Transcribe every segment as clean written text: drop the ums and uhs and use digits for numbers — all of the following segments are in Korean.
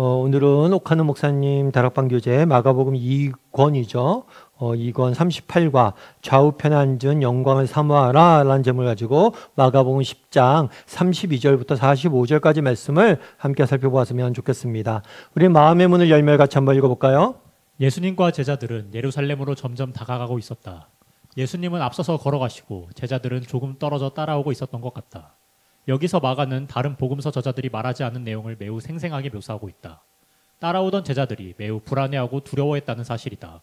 오늘은 옥하는 목사님 다락방 교재 마가복음 2권이죠. 2권 38과 좌우편에 앉은 영광을 사모하라 라는 제목을 가지고 마가복음 10장 32절부터 45절까지 말씀을 함께 살펴보았으면 좋겠습니다. 우리 마음의 문을 열며 같이 한번 읽어볼까요? 예수님과 제자들은 예루살렘으로 점점 다가가고 있었다. 예수님은 앞서서 걸어가시고 제자들은 조금 떨어져 따라오고 있었던 것 같다. 여기서 마가는 다른 복음서 저자들이 말하지 않은 내용을 매우 생생하게 묘사하고 있다. 따라오던 제자들이 매우 불안해하고 두려워했다는 사실이다.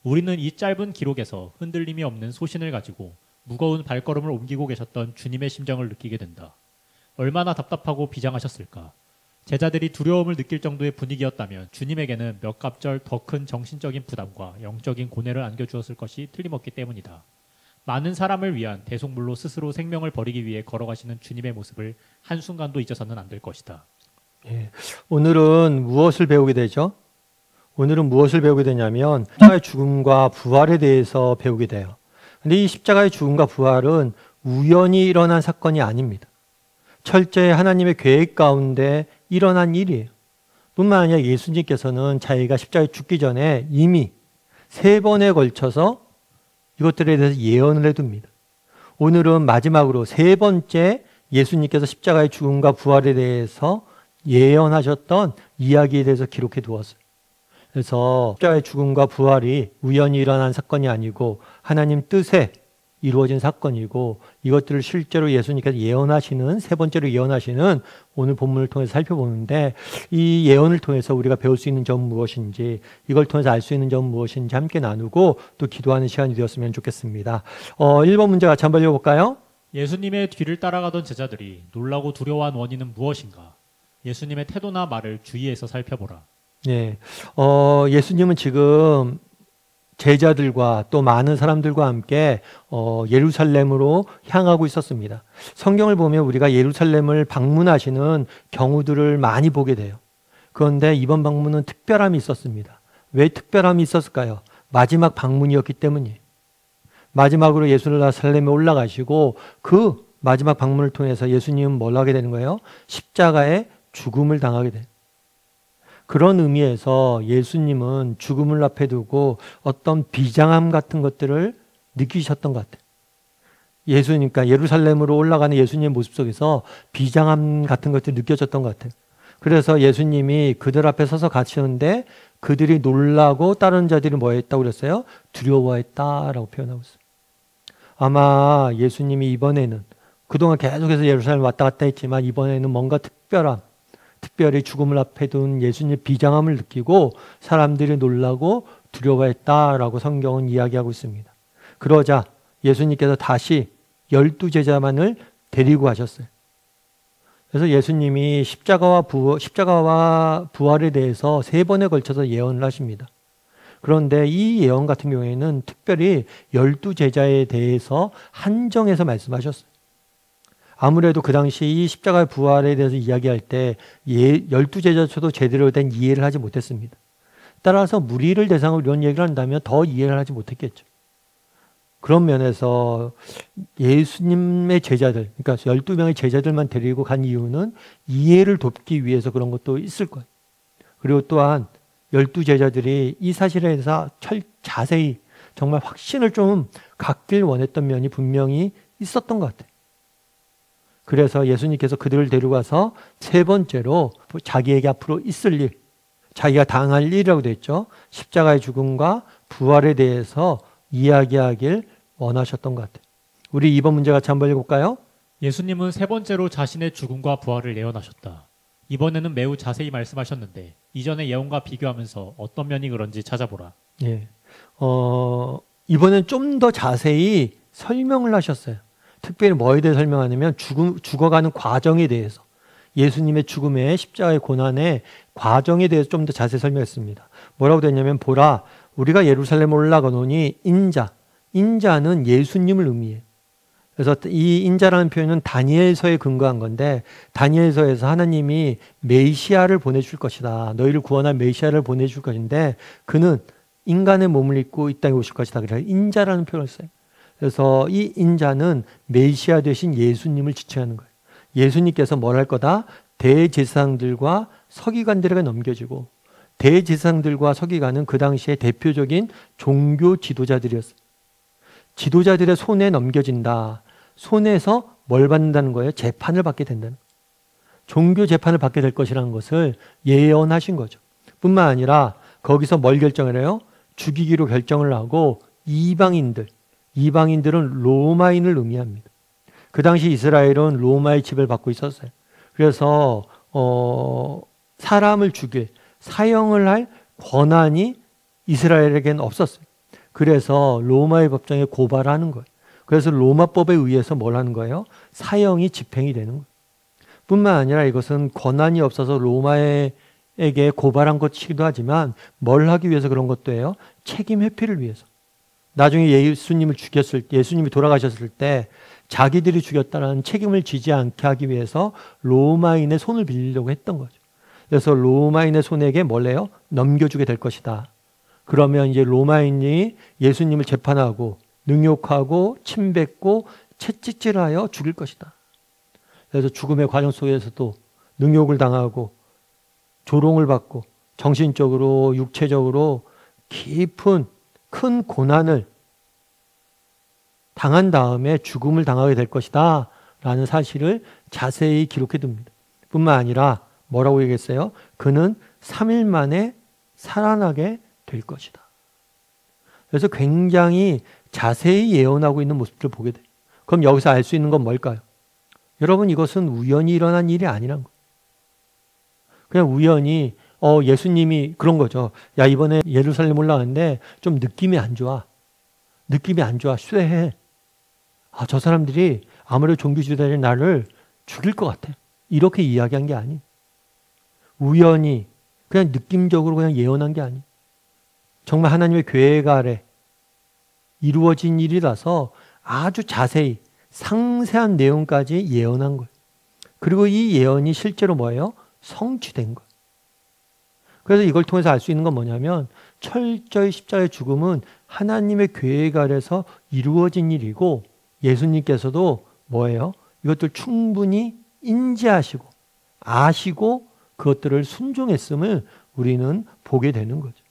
우리는 이 짧은 기록에서 흔들림이 없는 소신을 가지고 무거운 발걸음을 옮기고 계셨던 주님의 심정을 느끼게 된다. 얼마나 답답하고 비장하셨을까. 제자들이 두려움을 느낄 정도의 분위기였다면 주님에게는 몇 갑절 더 큰 정신적인 부담과 영적인 고뇌를 안겨주었을 것이 틀림없기 때문이다. 많은 사람을 위한 대속물로 스스로 생명을 버리기 위해 걸어가시는 주님의 모습을 한순간도 잊어서는 안 될 것이다. 오늘은 무엇을 배우게 되죠? 오늘은 무엇을 배우게 되냐면 십자가의 죽음과 부활에 대해서 배우게 돼요. 근데 이 십자가의 죽음과 부활은 우연히 일어난 사건이 아닙니다. 철저히 하나님의 계획 가운데 일어난 일이에요. 뿐만 아니라 예수님께서는 자기가 십자가에 죽기 전에 이미 3번에 걸쳐서 이것들에 대해서 예언을 해둡니다. 오늘은 마지막으로 3번째 예수님께서 십자가의 죽음과 부활에 대해서 예언하셨던 이야기에 대해서 기록해 두었어요. 그래서 십자가의 죽음과 부활이 우연히 일어난 사건이 아니고 하나님 뜻에 이루어진 사건이고 이것들을 실제로 예수님께서 예언하시는 3번째로 예언하시는 오늘 본문을 통해서 살펴보는데 이 예언을 통해서 우리가 배울 수 있는 점은 무엇인지 이걸 통해서 알 수 있는 점은 무엇인지 함께 나누고 또 기도하는 시간이 되었으면 좋겠습니다. 1번 문제 같이 한번 읽어볼까요? 예수님의 뒤를 따라가던 제자들이 놀라고 두려워한 원인은 무엇인가? 예수님의 태도나 말을 주의해서 살펴보라. 예수님은 지금 제자들과 또 많은 사람들과 함께 예루살렘으로 향하고 있었습니다. 성경을 보면 우리가 예루살렘을 방문하시는 경우들을 많이 보게 돼요. 그런데 이번 방문은 특별함이 있었습니다. 왜 특별함이 있었을까요? 마지막 방문이었기 때문이에요. 마지막으로 예루살렘에 올라가시고 그 마지막 방문을 통해서 예수님은 뭘 하게 되는 거예요? 십자가의 죽음을 당하게 돼요. 그런 의미에서 예수님은 죽음을 앞에 두고 어떤 비장함 같은 것들을 느끼셨던 것 같아요. 그러니까 예루살렘으로 올라가는 예수님의 모습 속에서 비장함 같은 것들이 느껴졌던 것 같아요. 그래서 예수님이 그들 앞에 서서 가시는데 그들이 놀라고 다른 자들이 뭐 했다고 그랬어요? 두려워했다라고 표현하고 있어요. 아마 예수님이 이번에는 그동안 계속해서 예루살렘 왔다 갔다 했지만 이번에는 뭔가 특별히 죽음을 앞에 둔 예수님의 비장함을 느끼고 사람들이 놀라고 두려워했다라고 성경은 이야기하고 있습니다. 그러자 예수님께서 다시 12제자만을 데리고 가셨어요. 그래서 예수님이 십자가와 부활에 대해서 3번에 걸쳐서 예언을 하십니다. 그런데 이 예언 같은 경우에는 특별히 12제자에 대해서 한정해서 말씀하셨어요. 아무래도 그 당시 이 십자가의 부활에 대해서 이야기할 때 12제자조차도 제대로 된 이해를 하지 못했습니다. 따라서 무리를 대상으로 이런 얘기를 한다면 더 이해를 하지 못했겠죠. 그런 면에서 예수님의 제자들, 그러니까 12명의 제자들만 데리고 간 이유는 이해를 돕기 위해서 그런 것도 있을 거예요. 그리고 또한 12제자들이 이 사실에 대해서 자세히 정말 확신을 좀 갖길 원했던 면이 분명히 있었던 것 같아요. 그래서 예수님께서 그들을 데려가서 3번째로 자기에게 앞으로 있을 일, 자기가 당할 일이라고 되어 있죠. 십자가의 죽음과 부활에 대해서 이야기하길 원하셨던 것 같아요. 우리 2번 문제 같이 한번 읽어볼까요? 예수님은 3번째로 자신의 죽음과 부활을 예언하셨다. 이번에는 매우 자세히 말씀하셨는데 이전의 예언과 비교하면서 어떤 면이 그런지 찾아보라. 이번엔 좀 더 자세히 설명을 하셨어요. 특별히 뭐에 대해 설명하냐면 죽어가는 과정에 대해서 예수님의 죽음의 십자가의 고난의 과정에 대해서 좀 더 자세히 설명했습니다. 뭐라고 됐냐면 보라 우리가 예루살렘에 올라가노니 인자는 예수님을 의미해요. 그래서 이 인자라는 표현은 다니엘서에 근거한 건데 다니엘서에서 하나님이 메시아를 보내줄 것이다. 너희를 구원할 메시아를 보내줄 것인데 그는 인간의 몸을 입고 이 땅에 오실 것이다. 그래서 인자라는 표현을 써요. 그래서 이 인자는 메시아 되신 예수님을 지칭하는 거예요. 예수님께서 뭘 할 거다? 대제사장들과 서기관들에게 넘겨지고, 대제사장들과 서기관은 그 당시에 대표적인 종교 지도자들이었어요. 지도자들의 손에 넘겨진다. 손에서 뭘 받는다는 거예요? 재판을 받게 된다는 거예요. 종교 재판을 받게 될 것이라는 것을 예언하신 거죠. 뿐만 아니라 거기서 뭘 결정을 해요? 죽이기로 결정을 하고 이방인들은 로마인을 의미합니다. 그 당시 이스라엘은 로마의 지배를 받고 있었어요. 그래서 사람을 죽일, 사형을 할 권한이 이스라엘에게는 없었어요. 그래서 로마의 법정에 고발하는 거예요. 그래서 로마법에 의해서 뭘 하는 거예요? 사형이 집행이 되는 거예요. 뿐만 아니라 이것은 권한이 없어서 로마에게 고발한 것이기도 하지만 뭘 하기 위해서 그런 것도 해요? 책임 회피를 위해서. 나중에 예수님이 돌아가셨을 때 자기들이 죽였다는 책임을 지지 않게 하기 위해서 로마인의 손을 빌리려고 했던 거죠. 그래서 로마인의 손에게 뭘 해요? 넘겨주게 될 것이다. 그러면 이제 로마인이 예수님을 재판하고 능욕하고 침뱉고 채찍질하여 죽일 것이다. 그래서 죽음의 과정 속에서도 능욕을 당하고 조롱을 받고 정신적으로 육체적으로 깊은 큰 고난을 당한 다음에 죽음을 당하게 될 것이다 라는 사실을 자세히 기록해 둡니다. 뿐만 아니라 뭐라고 얘기했어요? 그는 3일 만에 살아나게 될 것이다. 그래서 굉장히 자세히 예언하고 있는 모습들을 보게 돼요. 그럼 여기서 알 수 있는 건 뭘까요? 여러분, 이것은 우연히 일어난 일이 아니란 거예요. 그냥 우연히 예수님이 그런 거죠. 야, 이번에 예루살렘 올라가는데 좀 느낌이 안 좋아. 쇠해. 저 사람들이 아무래도 종교 지도자들이 나를 죽일 것 같아. 이렇게 이야기한 게 아니에요. 우연히 그냥 느낌적으로 그냥 예언한 게 아니에요. 정말 하나님의 계획 아래 이루어진 일이라서 아주 자세히 상세한 내용까지 예언한 거예요. 그리고 이 예언이 실제로 뭐예요? 성취된 거예요. 그래서 이걸 통해서 알 수 있는 건 뭐냐면 철저히 십자가의 죽음은 하나님의 계획 아래서 이루어진 일이고 예수님께서도 뭐예요? 이것들 충분히 인지하시고 아시고 그것들을 순종했음을 우리는 보게 되는 거죠.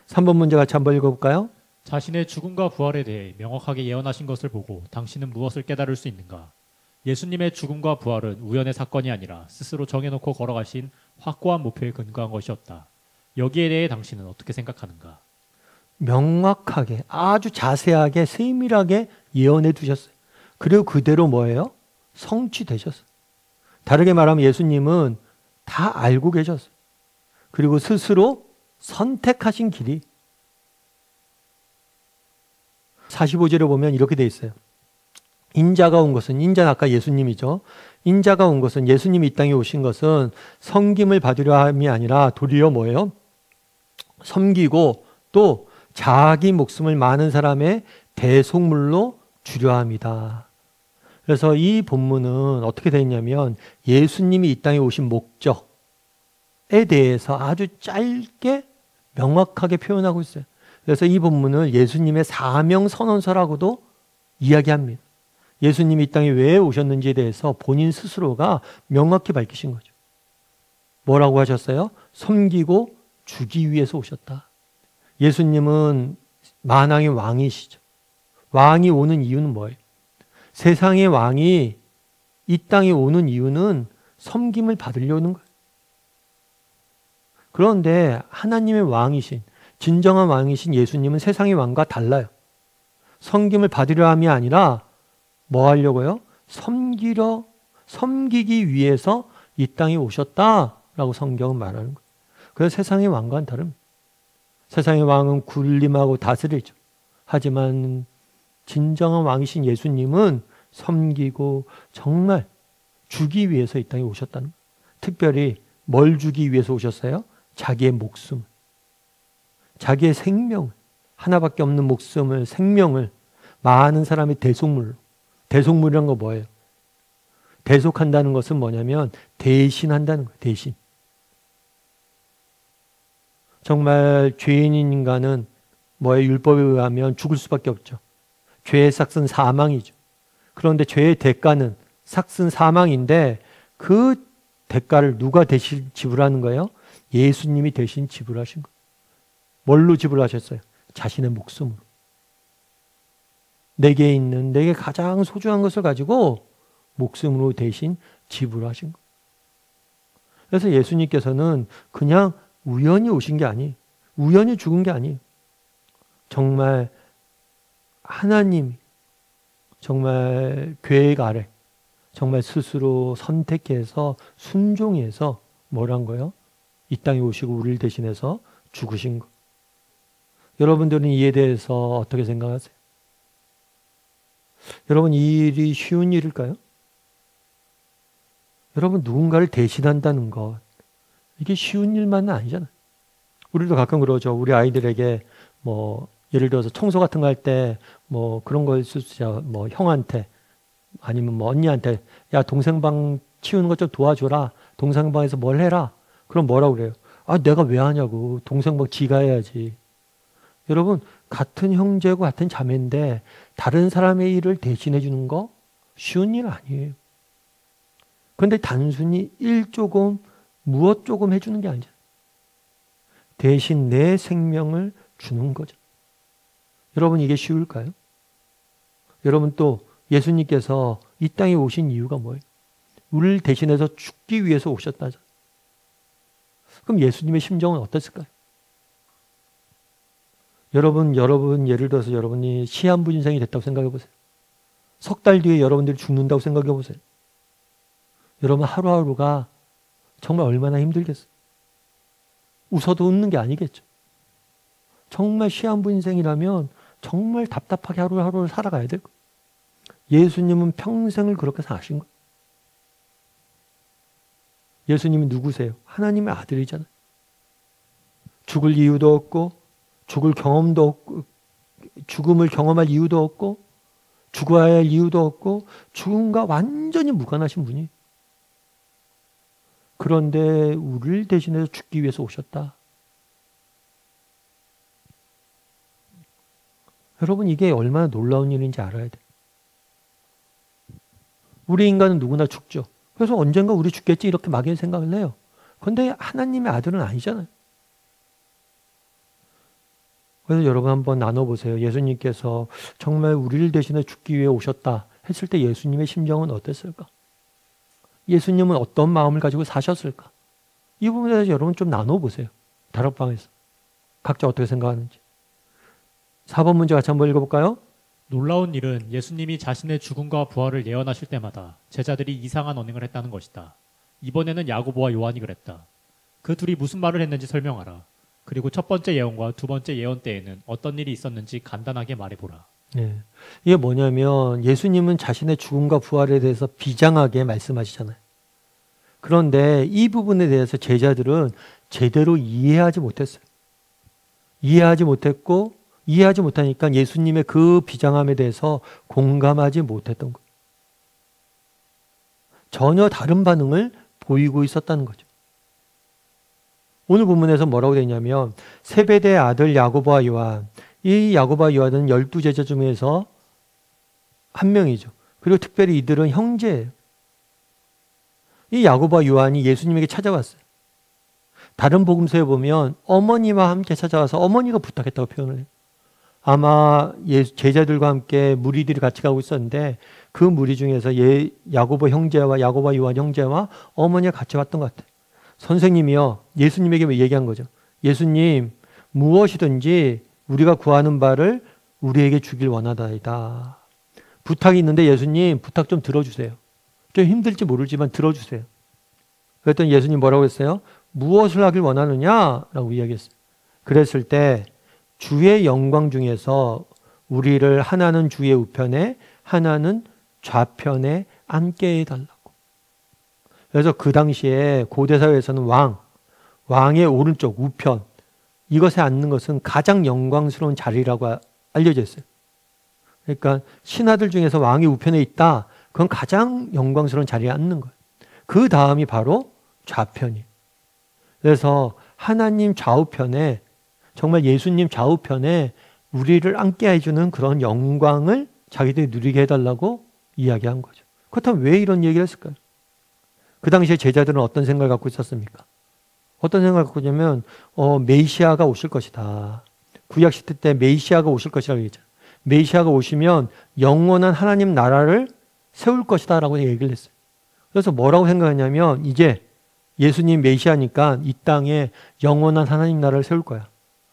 3번 문제 같이 한번 읽어볼까요? 자신의 죽음과 부활에 대해 명확하게 예언하신 것을 보고 당신은 무엇을 깨달을 수 있는가? 예수님의 죽음과 부활은 우연의 사건이 아니라 스스로 정해놓고 걸어가신 확고한 목표에 근거한 것이었다. 여기에 대해 당신은 어떻게 생각하는가? 명확하게 아주 자세하게 세밀하게 예언해 두셨어요. 그리고 그대로 뭐예요? 성취되셨어요. 다르게 말하면 예수님은 다 알고 계셨어요. 그리고 스스로 선택하신 길이 45절에 보면 이렇게 돼 있어요. 인자가 온 것은, 인자는 아까 예수님이죠. 인자가 온 것은, 예수님이 이 땅에 오신 것은 섬김을 받으려 함이 아니라 도리어 뭐예요? 섬기고 또 자기 목숨을 많은 사람의 대속물로 주려 함이다. 그래서 이 본문은 어떻게 되어 있냐면 예수님이 이 땅에 오신 목적에 대해서 아주 짧게 명확하게 표현하고 있어요. 그래서 이 본문을 예수님의 사명 선언서라고도 이야기합니다. 예수님이 이 땅에 왜 오셨는지에 대해서 본인 스스로가 명확히 밝히신 거죠. 뭐라고 하셨어요? 섬기고 주기 위해서 오셨다. 예수님은 만왕의 왕이시죠. 왕이 오는 이유는 뭐예요? 세상의 왕이 이 땅에 오는 이유는 섬김을 받으려는 거예요. 그런데 하나님의 왕이신, 진정한 왕이신 예수님은 세상의 왕과 달라요. 섬김을 받으려 함이 아니라 뭐 하려고요? 섬기기 위해서 이 땅에 오셨다라고 성경은 말하는 거예요. 그래서 세상의 왕과는 다릅니다. 세상의 왕은 군림하고 다스리죠. 하지만 진정한 왕이신 예수님은 섬기고 정말 주기 위해서 이 땅에 오셨다는 거예요. 특별히 뭘 주기 위해서 오셨어요? 자기의 목숨, 자기의 생명, 하나밖에 없는 목숨을, 생명을 많은 사람의 대속물로. 대속물이란 거 뭐예요? 대속한다는 것은 뭐냐면 대신한다는 거예요. 대신. 정말 죄인인 인간은 뭐예요? 율법에 의하면 죽을 수밖에 없죠. 죄의 삭은 사망이죠. 그런데 죄의 대가는 삭은 사망인데 그 대가를 누가 대신 지불하는 거예요? 예수님이 대신 지불하신 거예요. 뭘로 지불하셨어요? 자신의 목숨으로. 내게 가장 소중한 것을 가지고 목숨으로 대신 지불하신 거예요. 그래서 예수님께서는 그냥 우연히 오신 게 아니에요. 우연히 죽은 게 아니에요. 정말 하나님, 정말 계획 아래, 정말 스스로 선택해서 순종해서 뭐란 거예요? 이 땅에 오시고 우리를 대신해서 죽으신 거. 여러분들은 이에 대해서 어떻게 생각하세요? 여러분, 이 일이 쉬운 일일까요? 여러분, 누군가를 대신한다는 것, 이게 쉬운 일만은 아니잖아요. 우리도 가끔 그러죠. 우리 아이들에게 예를 들어서 청소 같은 거 할 때 그런 걸 쓰죠. 형한테 아니면 언니한테, 야, 동생 방 치우는 것 좀 도와줘라. 동생 방에서 뭘 해라. 그럼 뭐라고 그래요? 아, 내가 왜 하냐고. 동생 방 지가 해야지. 여러분, 같은 형제고 같은 자매인데 다른 사람의 일을 대신해 주는 거 쉬운 일 아니에요. 그런데 단순히 일 조금, 무엇 조금 해주는 게 아니잖아요. 대신 내 생명을 주는 거죠. 여러분, 이게 쉬울까요? 여러분, 또 예수님께서 이 땅에 오신 이유가 뭐예요? 우리를 대신해서 죽기 위해서 오셨다죠. 그럼 예수님의 심정은 어땠을까요? 여러분 예를 들어서 여러분이 시한부 인생이 됐다고 생각해 보세요. 석 달 뒤에 여러분들이 죽는다고 생각해 보세요. 여러분 하루하루가 정말 얼마나 힘들겠어요. 웃어도 웃는 게 아니겠죠. 정말 시한부 인생이라면 정말 답답하게 하루하루를 살아가야 될 거예요. 예수님은 평생을 그렇게 사신 거예요. 예수님이 누구세요? 하나님의 아들이잖아요. 죽을 이유도 없고 죽을 경험도 없고 죽음을 경험할 이유도 없고 죽어야 할 이유도 없고 죽음과 완전히 무관하신 분이. 그런데 우리를 대신해서 죽기 위해서 오셨다. 여러분, 이게 얼마나 놀라운 일인지 알아야 돼요. 우리 인간은 누구나 죽죠. 그래서 언젠가 우리 죽겠지 이렇게 막연히 생각을 해요. 그런데 하나님의 아들은 아니잖아요. 그래서 여러분 한번 나눠보세요. 예수님께서 정말 우리를 대신해 죽기 위해 오셨다 했을 때 예수님의 심정은 어땠을까? 예수님은 어떤 마음을 가지고 사셨을까? 이 부분에 대해서 여러분 좀 나눠보세요. 다락방에서. 각자 어떻게 생각하는지. 4번 문제 같이 한번 읽어볼까요? 놀라운 일은 예수님이 자신의 죽음과 부활을 예언하실 때마다 제자들이 이상한 언행을 했다는 것이다. 이번에는 야고보와 요한이 그랬다. 그 둘이 무슨 말을 했는지 설명하라. 그리고 첫 번째 예언과 두 번째 예언 때에는 어떤 일이 있었는지 간단하게 말해보라. 네. 이게 뭐냐면 예수님은 자신의 죽음과 부활에 대해서 비장하게 말씀하시잖아요. 그런데 이 부분에 대해서 제자들은 제대로 이해하지 못했어요. 이해하지 못하니까 예수님의 그 비장함에 대해서 공감하지 못했던 거예요. 전혀 다른 반응을 보이고 있었다는 거죠. 오늘 본문에서 뭐라고 되어 있냐면 세베대의 아들 야고보와 요한, 이 야고보와 요한은 12제자 중에서 한 명이죠. 그리고 특별히 이들은 형제예요. 이 야고보와 요한이 예수님에게 찾아왔어요. 다른 복음서에 보면 어머니와 함께 찾아와서 어머니가 부탁했다고 표현을 해요. 아마 제자들과 함께 무리들이 같이 가고 있었는데 그 무리 중에서 야고보 형제와 야고보 요한 형제와 어머니가 같이 왔던 것 같아요. 선생님이요, 예수님에게 얘기한 거죠. 예수님, 무엇이든지 우리가 구하는 바를 우리에게 주길 원하다이다. 부탁이 있는데 예수님, 부탁 좀 들어주세요. 좀 힘들지 모르지만 들어주세요. 그랬더니 예수님 뭐라고 했어요? 무엇을 하길 원하느냐? 라고 이야기했어요. 그랬을 때 주의 영광 중에서 우리를 하나는 주의 우편에 하나는 좌편에 앉게 해달라고. 그래서 그 당시에 고대사회에서는 왕의 오른쪽 우편, 이것에 앉는 것은 가장 영광스러운 자리라고 알려져 있어요. 그러니까 신하들 중에서 왕이 우편에 있다, 그건 가장 영광스러운 자리에 앉는 거예요. 그 다음이 바로 좌편이에요. 그래서 하나님 좌우편에, 정말 예수님 좌우편에 우리를 앉게 해주는 그런 영광을 자기들이 누리게 해달라고 이야기한 거죠. 그렇다면 왜 이런 얘기를 했을까요? 그 당시에 제자들은 어떤 생각을 갖고 있었습니까? 어떤 생각을 갖고 있냐면 메시아가 오실 것이다. 구약 시대 때 메시아가 오실 것이라고 얘기했잖아요. 메시아가 오시면 영원한 하나님 나라를 세울 것이다 라고 얘기를 했어요. 그래서 뭐라고 생각하냐면 이제 예수님 메시아니까 이 땅에 영원한 하나님 나라를 세울 거야.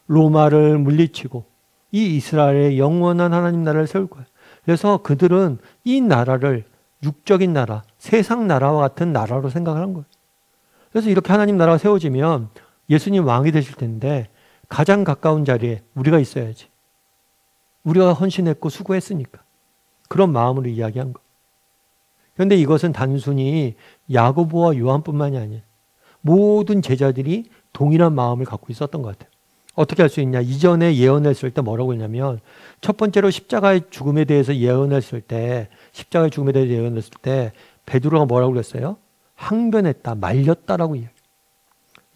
로마를 물리치고 이 이스라엘의 영원한 하나님 나라를 세울 거야. 그래서 그들은 이 나라를 육적인 나라, 세상 나라와 같은 나라로 생각을 한 거예요. 그래서 이렇게 하나님 나라가 세워지면 예수님 왕이 되실 텐데 가장 가까운 자리에 우리가 있어야지. 우리가 헌신했고 수고했으니까. 그런 마음으로 이야기한 거예요. 그런데 이것은 단순히 야고보와 요한뿐만이 아니에요. 모든 제자들이 동일한 마음을 갖고 있었던 것 같아요. 어떻게 할 수 있냐? 이전에 예언했을 때 뭐라고 했냐면 첫 번째로 십자가의 죽음에 대해서 예언했을 때 십자가의 죽음에 대해서 예언했을 때 베드로가 뭐라고 그랬어요? 항변했다, 말렸다라고 이야기해요.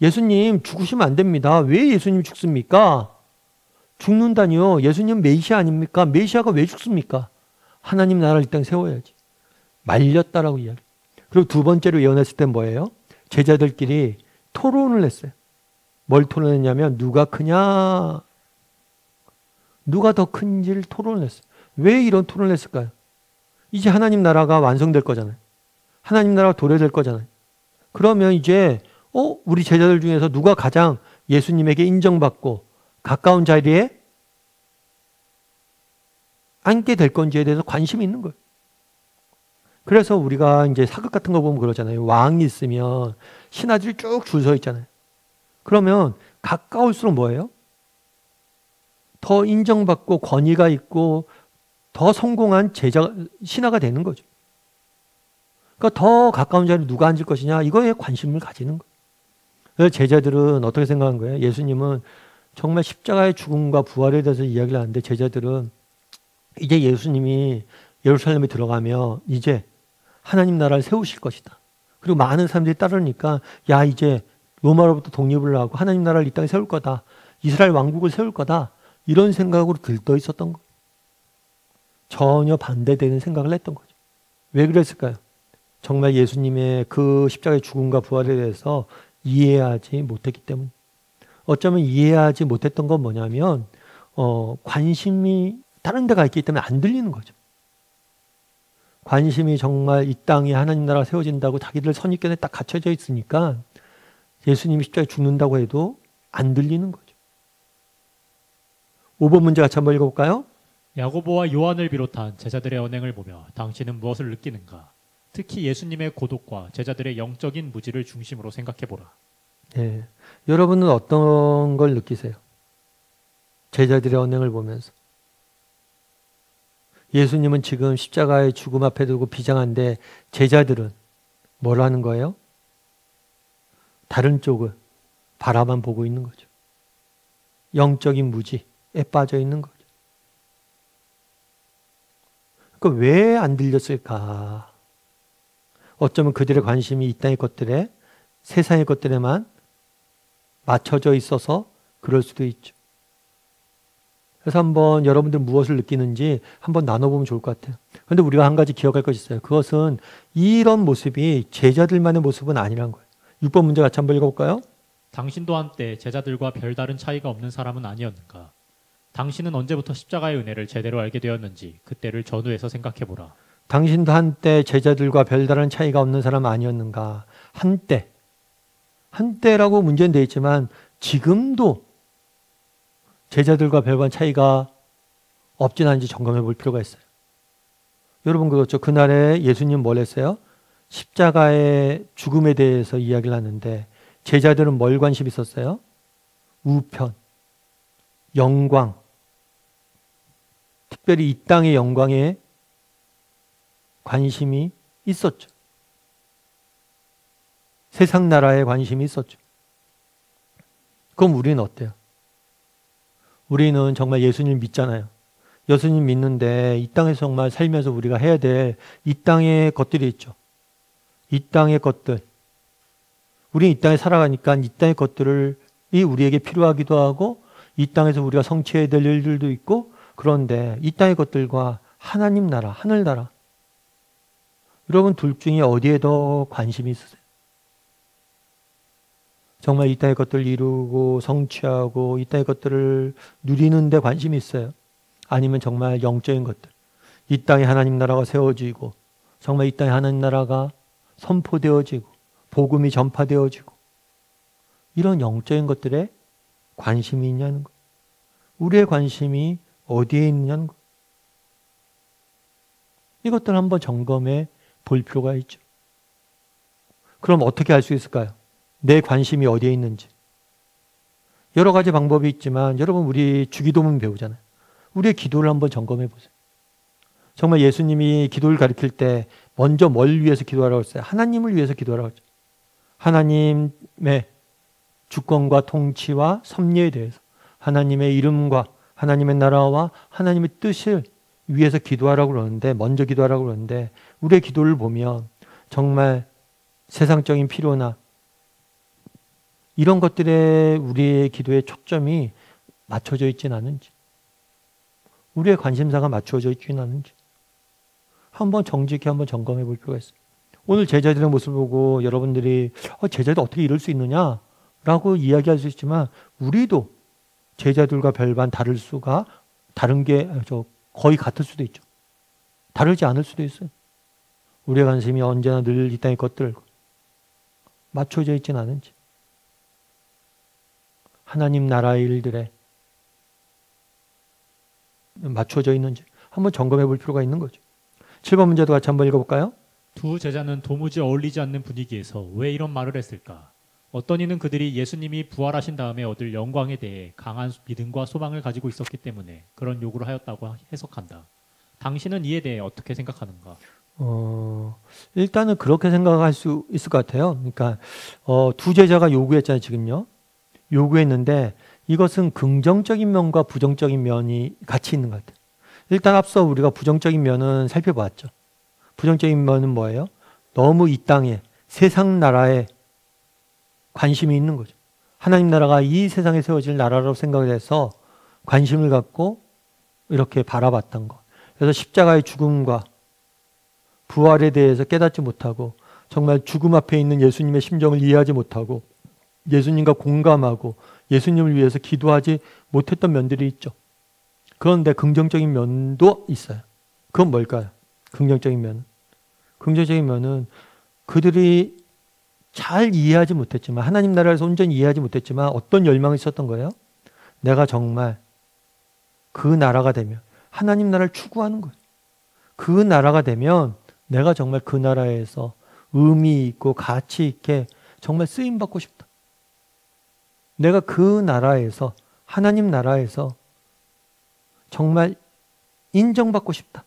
예수님 죽으시면 안 됩니다. 왜 예수님 죽습니까? 죽는다니요. 예수님 메시아 아닙니까? 메시아가 왜 죽습니까? 하나님 나라를 이 땅에 세워야지. 말렸다라고 이야기해요. 그리고 두 번째로 예언했을 때 뭐예요? 제자들끼리 토론을 했어요. 뭘 토론했냐면 누가 크냐, 누가 더 큰지를 토론을 했어요. 왜 이런 토론을 했을까요? 이제 하나님 나라가 완성될 거잖아요. 하나님 나라가 도래될 거잖아요. 그러면 이제 우리 제자들 중에서 누가 가장 예수님에게 인정받고 가까운 자리에 앉게 될 건지에 대해서 관심이 있는 거예요. 그래서 우리가 이제 사극 같은 거 보면 그러잖아요. 왕이 있으면 신하들이 쭉 줄 서 있잖아요. 그러면 가까울수록 뭐예요? 더 인정받고 권위가 있고 더 성공한 신하가 되는 거죠. 그러니까 더 가까운 자리에 누가 앉을 것이냐 이거에 관심을 가지는 거예요. 그래서 제자들은 어떻게 생각한 거예요? 예수님은 정말 십자가의 죽음과 부활에 대해서 이야기를 하는데 제자들은 이제 예수님이 예루살렘에 들어가면 이제 하나님 나라를 세우실 것이다. 그리고 많은 사람들이 따르니까 야 이제 로마로부터 독립을 하고 하나님 나라를 이 땅에 세울 거다. 이스라엘 왕국을 세울 거다. 이런 생각으로 들떠 있었던 거예요. 전혀 반대되는 생각을 했던 거죠. 왜 그랬을까요? 정말 예수님의 그 십자가의 죽음과 부활에 대해서 이해하지 못했기 때문에. 어쩌면 이해하지 못했던 건 뭐냐면 관심이 다른 데가 있기 때문에 안 들리는 거죠. 관심이 정말 이 땅에 하나님 나라가 세워진다고 자기들 선입견에 딱 갇혀져 있으니까 예수님이 십자가에 죽는다고 해도 안 들리는 거죠. 5번 문제 같이 한번 읽어볼까요? 야고보와 요한을 비롯한 제자들의 언행을 보며 당신은 무엇을 느끼는가? 특히 예수님의 고독과 제자들의 영적인 무지를 중심으로 생각해보라. 네. 여러분은 어떤 걸 느끼세요? 제자들의 언행을 보면서. 예수님은 지금 십자가의 죽음 앞에 두고 비장한데 제자들은 뭘 하는 거예요? 다른 쪽을 바라만 보고 있는 거죠. 영적인 무지에 빠져 있는 거죠. 그러니까 왜 안 들렸을까? 어쩌면 그들의 관심이 이 땅의 것들에, 세상의 것들에만 맞춰져 있어서 그럴 수도 있죠. 그래서 한번 여러분들 무엇을 느끼는지 한번 나눠보면 좋을 것 같아요. 그런데 우리가 한 가지 기억할 것이 있어요. 그것은 이런 모습이 제자들만의 모습은 아니란 거예요. 6번 문제 같이 한번 읽어볼까요? 당신도 한때 제자들과 별다른 차이가 없는 사람은 아니었는가? 당신은 언제부터 십자가의 은혜를 제대로 알게 되었는지 그때를 전후해서 생각해보라. 당신도 한때 제자들과 별다른 차이가 없는 사람 아니었는가? 한때라고 문제는 되어 있지만 지금도 제자들과 별반 차이가 없진 않은지 점검해 볼 필요가 있어요. 여러분 그렇죠. 그날에 예수님 뭘 했어요? 십자가의 죽음에 대해서 이야기를 하는데 제자들은 뭘 관심 있었어요? 우편, 영광, 특별히 이 땅의 영광에 관심이 있었죠. 세상 나라에 관심이 있었죠. 그럼 우리는 어때요? 우리는 정말 예수님 믿잖아요. 예수님 믿는데 이 땅에서 정말 살면서 우리가 해야 될 이 땅의 것들이 있죠. 이 땅의 것들. 우리는 이 땅에 살아가니까 이 땅의 것들이 우리에게 필요하기도 하고 이 땅에서 우리가 성취해야 될 일들도 있고 그런데 이 땅의 것들과 하나님 나라, 하늘나라 여러분 둘 중에 어디에 더 관심이 있으세요? 정말 이 땅의 것들을 이루고 성취하고 이 땅의 것들을 누리는 데 관심이 있어요? 아니면 정말 영적인 것들, 이 땅에 하나님 나라가 세워지고 정말 이 땅에 하나님 나라가 선포되어지고 복음이 전파되어지고 이런 영적인 것들에 관심이 있냐는 것. 우리의 관심이 어디에 있느냐는 것. 이것들 한번 점검해 볼 필요가 있죠. 그럼 어떻게 알 수 있을까요? 내 관심이 어디에 있는지. 여러 가지 방법이 있지만 여러분 우리 주기도문 배우잖아요. 우리의 기도를 한번 점검해 보세요. 정말 예수님이 기도를 가르칠 때 먼저 뭘 위해서 기도하라고 했어요? 하나님을 위해서 기도하라고 했죠. 하나님의 주권과 통치와 섭리에 대해서 하나님의 이름과 하나님의 나라와 하나님의 뜻을 위해서 기도하라고 그러는데 먼저 기도하라고 그러는데 우리의 기도를 보면 정말 세상적인 필요나 이런 것들에 우리의 기도의 초점이 맞춰져 있지는 않은지 우리의 관심사가 맞춰져 있지는 않은지 한번 정직히 한번 점검해 볼 필요가 있어요. 오늘 제자들의 모습을 보고 여러분들이 제자들 어떻게 이럴 수 있느냐 라고 이야기할 수 있지만 우리도 제자들과 별반 다른 게 거의 같을 수도 있죠. 다르지 않을 수도 있어요. 우리의 관심이 언제나 늘 이 땅의 것들 맞춰져 있지는 않은지 하나님 나라의 일들에 맞춰져 있는지 한번 점검해 볼 필요가 있는 거죠. 7번 문제도 같이 한번 읽어볼까요? 두 제자는 도무지 어울리지 않는 분위기에서 왜 이런 말을 했을까? 어떤 이는 그들이 예수님이 부활하신 다음에 얻을 영광에 대해 강한 믿음과 소망을 가지고 있었기 때문에 그런 요구를 하였다고 해석한다. 당신은 이에 대해 어떻게 생각하는가? 일단은 그렇게 생각할 수 있을 것 같아요. 그러니까 두 제자가 요구했잖아요, 지금요. 요구했는데 이것은 긍정적인 면과 부정적인 면이 같이 있는 것 같아요. 일단 앞서 우리가 부정적인 면은 살펴봤죠. 부정적인 면은 뭐예요? 너무 이 땅에 세상 나라에 관심이 있는 거죠. 하나님 나라가 이 세상에 세워질 나라라고 생각을 해서 관심을 갖고 이렇게 바라봤던 것. 그래서 십자가의 죽음과 부활에 대해서 깨닫지 못하고 정말 죽음 앞에 있는 예수님의 심정을 이해하지 못하고 예수님과 공감하고 예수님을 위해서 기도하지 못했던 면들이 있죠. 그런데 긍정적인 면도 있어요. 그건 뭘까요? 긍정적인 면은. 긍정적인 면은 그들이 잘 이해하지 못했지만 하나님 나라에서 온전히 이해하지 못했지만 어떤 열망이 있었던 거예요? 내가 정말 그 나라가 되면 하나님 나라를 추구하는 거예요. 그 나라가 되면 내가 정말 그 나라에서 의미 있고 가치 있게 정말 쓰임받고 싶다. 내가 그 나라에서 하나님 나라에서 정말 인정받고 싶다.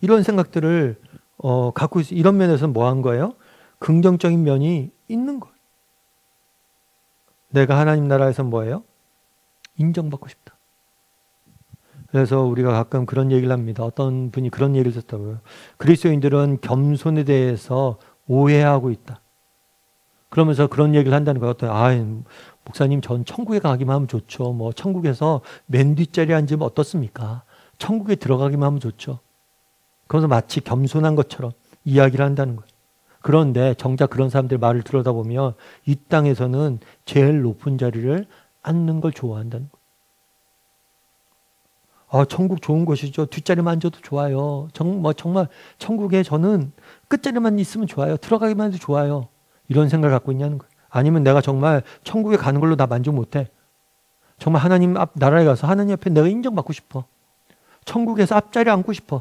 이런 생각들을 갖고 있어. 이런 면에서는 뭐 한 거예요? 긍정적인 면이 있는 거예요. 내가 하나님 나라에서 뭐예요? 인정받고 싶다. 그래서 우리가 가끔 그런 얘기를 합니다. 어떤 분이 그런 얘기를 했다고요. 그리스도인들은 겸손에 대해서 오해하고 있다. 그러면서 그런 얘기를 한다는 거예요. 목사님 전 천국에 가기만 하면 좋죠. 뭐 천국에서 맨 뒷자리에 앉으면 어떻습니까? 천국에 들어가기만 하면 좋죠. 그래서 마치 겸손한 것처럼 이야기를 한다는 거예요. 그런데 정작 그런 사람들 말을 들여다보면 이 땅에서는 제일 높은 자리를 앉는 걸 좋아한다는 거예요. 천국 좋은 곳이죠. 뒷자리만 앉아도 좋아요. 정말 천국에 저는 끝자리만 있으면 좋아요. 들어가기만 해도 좋아요. 이런 생각을 갖고 있냐는 거예요. 아니면 내가 정말 천국에 가는 걸로 나 만족 못해. 정말 하나님 앞 나라에 가서 하나님 앞에 내가 인정받고 싶어. 천국에서 앞자리에 앉고 싶어.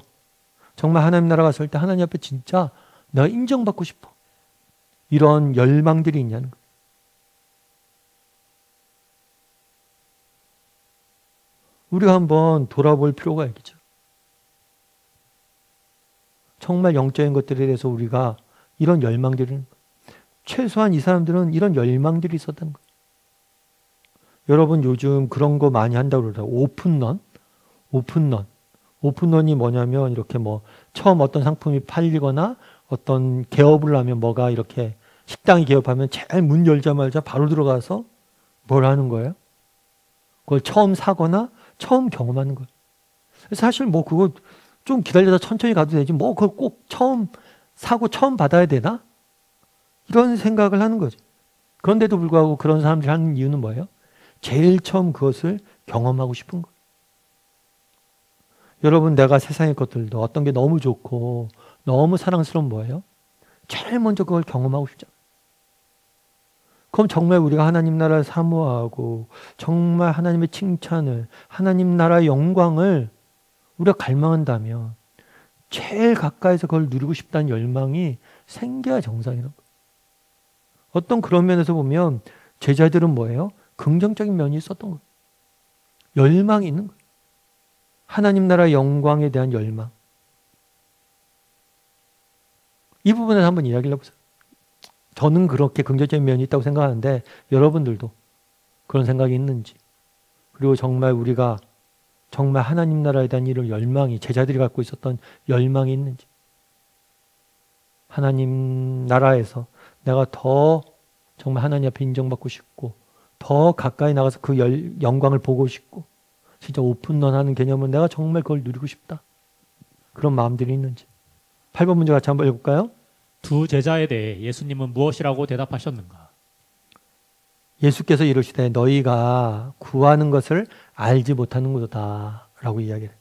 정말 하나님 나라 갔을 때 하나님 앞에 진짜 내가 인정받고 싶어. 이런 열망들이 있냐는 거예요. 우리가 한번 돌아볼 필요가 있겠죠. 정말 영적인 것들에 대해서 우리가 이런 열망들을 최소한 이 사람들은 이런 열망들이 있었다는 거예요. 여러분 요즘 그런 거 많이 한다고 그러더라고요. 오픈런이 뭐냐면 이렇게 처음 어떤 상품이 팔리거나 어떤 개업을 하면 뭐가 이렇게 식당이 개업하면 제일 문 열자마자 바로 들어가서 뭘 하는 거예요? 그걸 처음 사거나 처음 경험하는 거예요. 사실 그거 좀 기다려다 천천히 가도 되지 그걸 꼭 처음 사고 처음 받아야 되나? 이런 생각을 하는 거죠. 그런데도 불구하고 그런 사람들이 하는 이유는 뭐예요? 제일 처음 그것을 경험하고 싶은 거예요. 여러분, 내가 세상의 것들도 어떤 게 너무 좋고 너무 사랑스러운 뭐예요? 제일 먼저 그걸 경험하고 싶잖아요. 그럼 정말 우리가 하나님 나라를 사모하고 정말 하나님의 칭찬을, 하나님 나라의 영광을 우리가 갈망한다면 제일 가까이서 그걸 누리고 싶다는 열망이 생겨야 정상이라는 거예요. 어떤 그런 면에서 보면 제자들은 뭐예요? 긍정적인 면이 있었던 거예요. 열망이 있는 거예요. 하나님 나라의 영광에 대한 열망. 이 부분에서 한번 이야기를 해보세요. 저는 그렇게 긍정적인 면이 있다고 생각하는데 여러분들도 그런 생각이 있는지, 그리고 정말 우리가 정말 하나님 나라에 대한 이런 열망이, 제자들이 갖고 있었던 열망이 있는지, 하나님 나라에서 내가 더 정말 하나님 앞에 인정받고 싶고 더 가까이 나가서 그 영광을 보고 싶고 진짜 오픈런하는 개념은 내가 정말 그걸 누리고 싶다, 그런 마음들이 있는지. 8번 문제 같이 한번 읽을까요? 두 제자에 대해 예수님은 무엇이라고 대답하셨는가? 예수께서 이르시되 너희가 구하는 것을 알지 못하는 것이다 라고 이야기해요.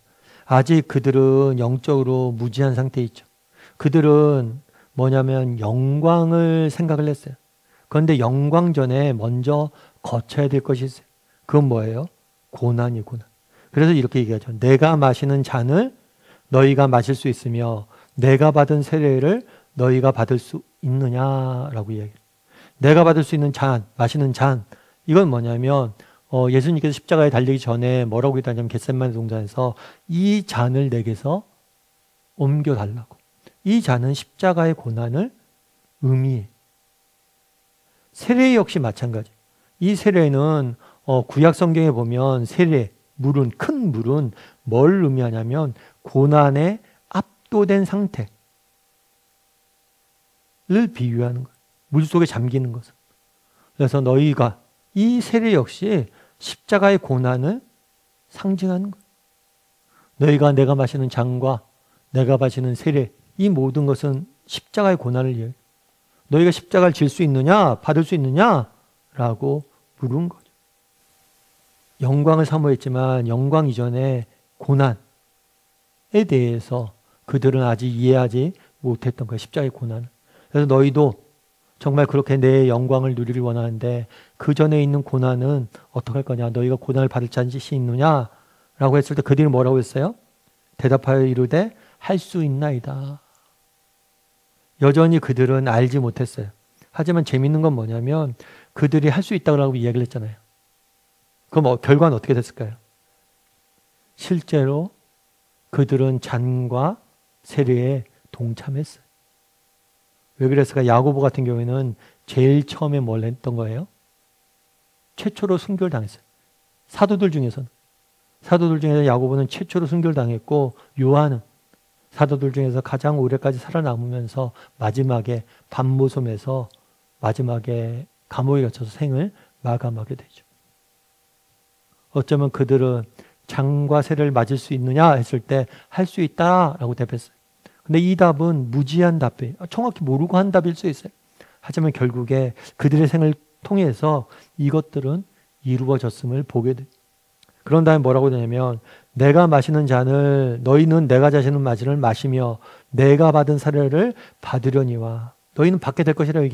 아직 그들은 영적으로 무지한 상태에 있죠. 그들은 뭐냐면 영광을 생각을 했어요. 그런데 영광 전에 먼저 거쳐야 될 것이 있어요. 그건 뭐예요? 고난이 고난. 그래서 이렇게 얘기하죠. 내가 마시는 잔을 너희가 마실 수 있으며 내가 받은 세례를 너희가 받을 수 있느냐라고 이야기해요. 내가 받을 수 있는 잔, 마시는 잔, 이건 뭐냐면 예수님께서 십자가에 달리기 전에 뭐라고 했다냐면 겟세마네 동산에서 이 잔을 내게서 옮겨달라고. 이 잔은 십자가의 고난을 의미해. 세례 역시 마찬가지. 이 세례는 구약 성경에 보면 세례, 물은, 큰 물은 뭘 의미하냐면 고난에 압도된 상태를 비유하는 거예요. 물속에 잠기는 것은. 그래서 너희가, 이 세례 역시 십자가의 고난을 상징하는 거예요. 너희가 내가 마시는 잔과 내가 마시는 세례, 이 모든 것은 십자가의 고난을 이야기해요. 너희가 십자가를 질 수 있느냐? 받을 수 있느냐? 라고 물은 거죠. 영광을 사모했지만 영광 이전에 고난에 대해서 그들은 아직 이해하지 못했던 거예요. 십자가의 고난을. 그래서 너희도 정말 그렇게 내 영광을 누리길 원하는데 그 전에 있는 고난은 어떻게 할 거냐? 너희가 고난을 받을 자신이 있느냐? 라고 했을 때 그들이 뭐라고 했어요? 대답하여 이르되 할 수 있나이다. 여전히 그들은 알지 못했어요. 하지만 재밌는 건 뭐냐면 그들이 할 수 있다고 이야기를 했잖아요. 그럼 결과는 어떻게 됐을까요? 실제로 그들은 잔과 세례에 동참했어요. 왜 그랬을까? 야고보 같은 경우에는 제일 처음에 뭘 했던 거예요? 최초로 순교를 당했어요. 사도들 중에서 야고보는 최초로 순교를 당했고, 요한은 사도들 중에서 가장 오래까지 살아남으면서 마지막에 밤모섬에서 마지막에 감옥에 갇혀서 생을 마감하게 되죠. 어쩌면 그들은 잔과 세례를 맞을 수 있느냐 했을 때 할 수 있다라고 답했어요. 근데 이 답은 무지한 답이에요. 정확히 모르고 한 답일 수 있어요. 하지만 결국에 그들의 생을 통해서 이것들은 이루어졌음을 보게 돼요. 그런 다음에 뭐라고 되냐면 내가 마시는 잔을 너희는 내가 자신은 마시는 마시며 내가 받은 사례를 받으려니와 너희는 받게 될 것이라고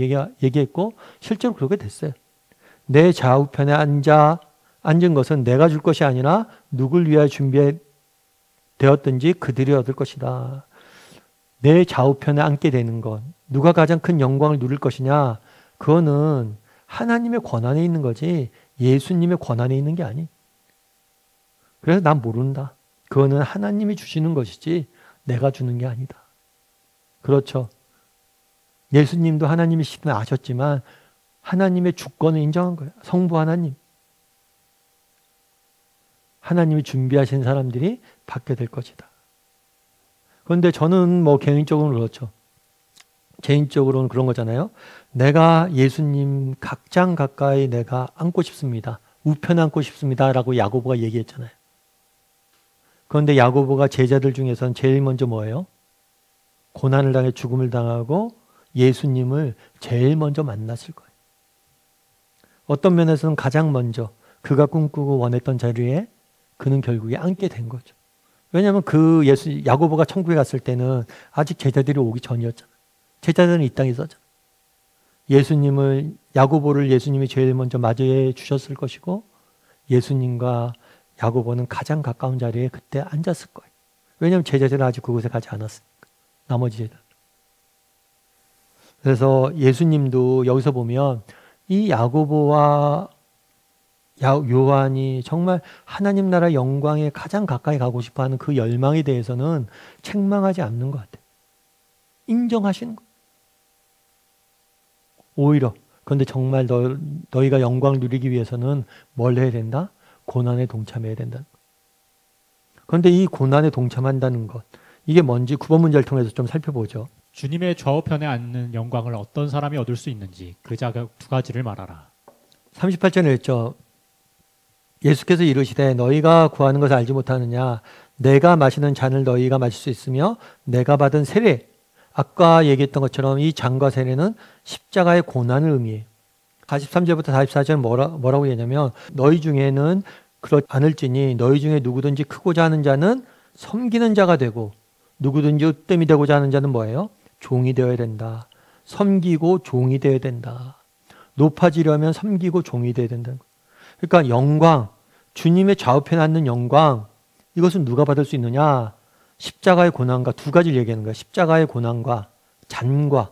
얘기했고 실제로 그렇게 됐어요. 내 좌우편에 앉은 것은 내가 줄 것이 아니라 누굴 위하여 준비되었든지 그들이 얻을 것이다. 내 좌우편에 앉게 되는 것, 누가 가장 큰 영광을 누릴 것이냐, 그거는 하나님의 권한에 있는 거지 예수님의 권한에 있는 게 아니. 그래서 난 모른다. 그거는 하나님이 주시는 것이지 내가 주는 게 아니다. 그렇죠. 예수님도 하나님이시든 아셨지만 하나님의 주권을 인정한 거예요. 성부 하나님. 하나님이 준비하신 사람들이 받게 될 것이다. 그런데 저는 개인적으로는 그렇죠. 개인적으로는 그런 거잖아요. 내가 예수님 각장 가까이 내가 앉고 싶습니다. 우편에 앉고 싶습니다. 라고 야고보가 얘기했잖아요. 그런데 야고보가 제자들 중에서는 제일 먼저 뭐예요? 고난을 당해 죽음을 당하고 예수님을 제일 먼저 만났을 거예요. 어떤 면에서는 가장 먼저 그가 꿈꾸고 원했던 자리에 그는 결국에 앉게 된 거죠. 왜냐하면 야고보가 천국에 갔을 때는 아직 제자들이 오기 전이었잖아요. 제자들은 이 땅에 있었잖아요. 야고보를 예수님이 제일 먼저 맞이해 주셨을 것이고, 예수님과 야고보는 가장 가까운 자리에 그때 앉았을 거예요. 왜냐하면 제자들은 아직 그곳에 가지 않았으니까. 나머지 제자들. 그래서 예수님도 여기서 보면 이 야고보와 요한이 정말 하나님 나라 영광에 가장 가까이 가고 싶어하는 그 열망에 대해서는 책망하지 않는 것 같아요. 인정하시는 거예요. 오히려 그런데 정말 너희가 영광을 누리기 위해서는 뭘 해야 된다? 고난에 동참해야 된다. 그런데 이 고난에 동참한다는 것, 이게 뭔지 9번 문제를 통해서 좀 살펴보죠. 주님의 좌우편에 앉는 영광을 어떤 사람이 얻을 수 있는지 그 두 가지를 말하라. 38절에 했죠. 예수께서 이르시되 너희가 구하는 것을 알지 못하느냐? 내가 마시는 잔을 너희가 마실 수 있으며 내가 받은 세례, 아까 얘기했던 것처럼 이 잔과 세례는 십자가의 고난을 의미해요. 43절부터 44절은 뭐라고 얘기하냐면 너희 중에는 그렇지 않을지니 너희 중에 누구든지 크고자 하는 자는 섬기는 자가 되고 누구든지 으뜸이 되고자 하는 자는 뭐예요? 종이 되어야 된다. 섬기고 종이 되어야 된다. 높아지려면 섬기고 종이 되어야 된다. 그러니까 영광, 주님의 좌우편에 앉는 영광, 이것은 누가 받을 수 있느냐? 십자가의 고난과 두 가지를 얘기하는 거예요. 십자가의 고난과 잔과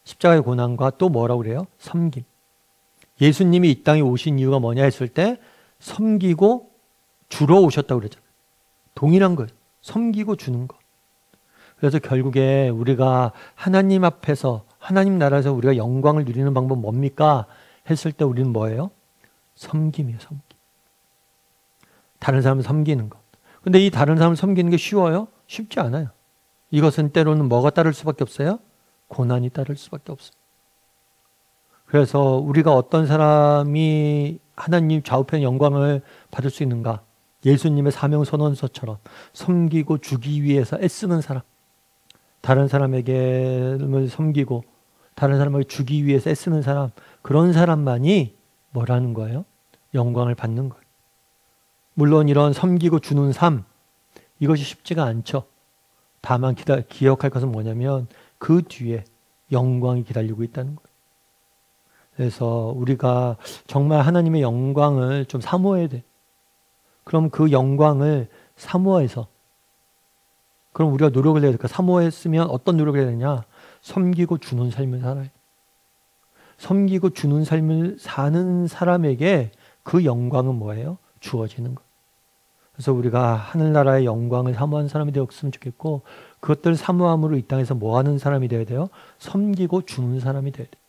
십자가의 고난과 또 뭐라고 그래요? 섬김. 예수님이 이 땅에 오신 이유가 뭐냐 했을 때 섬기고 주러 오셨다고 그랬잖아요. 동일한 거예요. 섬기고 주는 것. 그래서 결국에 우리가 하나님 앞에서 하나님 나라에서 우리가 영광을 누리는 방법 뭡니까? 했을 때 우리는 뭐예요? 섬김이에요. 섬김. 다른 사람을 섬기는 것. 근데 이 다른 사람을 섬기는 게 쉬워요? 쉽지 않아요. 이것은 때로는 뭐가 따를 수밖에 없어요? 고난이 따를 수밖에 없어요. 그래서 우리가 어떤 사람이 하나님 좌우편 영광을 받을 수 있는가? 예수님의 사명 선언서처럼 섬기고 주기 위해서 애쓰는 사람, 다른 사람에게 섬기고 다른 사람에게 주기 위해서 애쓰는 사람, 그런 사람만이 뭐라는 거예요? 영광을 받는 거예요. 물론 이런 섬기고 주는 삶, 이것이 쉽지가 않죠. 다만 기억할 것은 뭐냐면 그 뒤에 영광이 기다리고 있다는 거예요. 그래서 우리가 정말 하나님의 영광을 좀 사모해야 돼. 그럼 그 영광을 사모해서, 그럼 우리가 노력을 해야 될까? 사모했으면 어떤 노력을 해야 되냐? 섬기고 주는 삶을 살아야 돼. 섬기고 주는 삶을 사는 사람에게 그 영광은 뭐예요? 주어지는 것. 그래서 우리가 하늘나라의 영광을 사모하는 사람이 되었으면 좋겠고, 그것들 사모함으로 이 땅에서 뭐 하는 사람이 되어야 돼요? 섬기고 주는 사람이 되어야 돼요.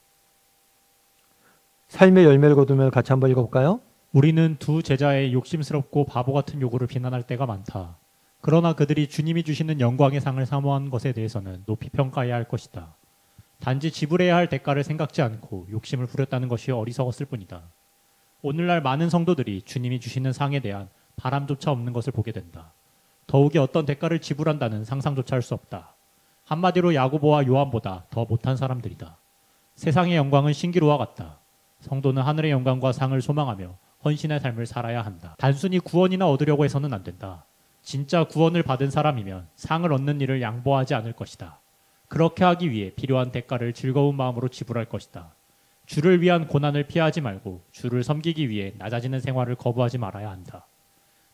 삶의 열매를 거두며 같이 한번 읽어볼까요? 우리는 두 제자의 욕심스럽고 바보 같은 요구를 비난할 때가 많다. 그러나 그들이 주님이 주시는 영광의 상을 사모한 것에 대해서는 높이 평가해야 할 것이다. 단지 지불해야 할 대가를 생각지 않고 욕심을 부렸다는 것이 어리석었을 뿐이다. 오늘날 많은 성도들이 주님이 주시는 상에 대한 바람조차 없는 것을 보게 된다. 더욱이 어떤 대가를 지불한다는 상상조차 할 수 없다. 한마디로 야고보와 요한보다 더 못한 사람들이다. 세상의 영광은 신기루와 같다. 성도는 하늘의 영광과 상을 소망하며 헌신의 삶을 살아야 한다. 단순히 구원이나 얻으려고 해서는 안 된다. 진짜 구원을 받은 사람이면 상을 얻는 일을 양보하지 않을 것이다. 그렇게 하기 위해 필요한 대가를 즐거운 마음으로 지불할 것이다. 주를 위한 고난을 피하지 말고 주를 섬기기 위해 낮아지는 생활을 거부하지 말아야 한다.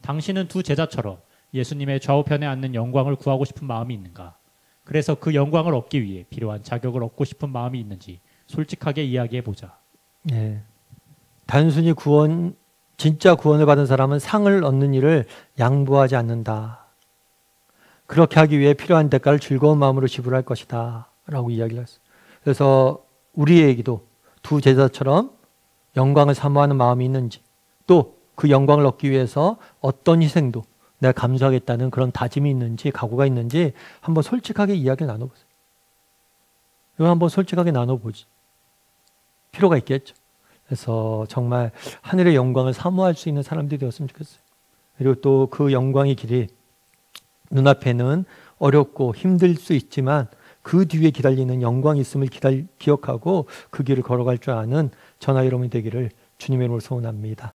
당신은 두 제자처럼 예수님의 좌우편에 앉는 영광을 구하고 싶은 마음이 있는가? 그래서 그 영광을 얻기 위해 필요한 자격을 얻고 싶은 마음이 있는지 솔직하게 이야기해보자. 네. 단순히 진짜 구원을 받은 사람은 상을 얻는 일을 양보하지 않는다. 그렇게 하기 위해 필요한 대가를 즐거운 마음으로 지불할 것이다. 라고 이야기를 했어요. 그래서 우리에게도 두 제자처럼 영광을 사모하는 마음이 있는지, 또 그 영광을 얻기 위해서 어떤 희생도 내가 감수하겠다는 그런 다짐이 있는지, 각오가 있는지 한번 솔직하게 이야기를 나눠보세요. 이거 한번 솔직하게 나눠보지. 필요가 있겠죠. 그래서 정말 하늘의 영광을 사모할 수 있는 사람들이 되었으면 좋겠어요. 그리고 또 그 영광의 길이 눈앞에는 어렵고 힘들 수 있지만 그 뒤에 기다리는 영광이 있음을 기억하고 그 길을 걸어갈 줄 아는 저나 여러분이 되기를 주님의 이름으로 소원합니다.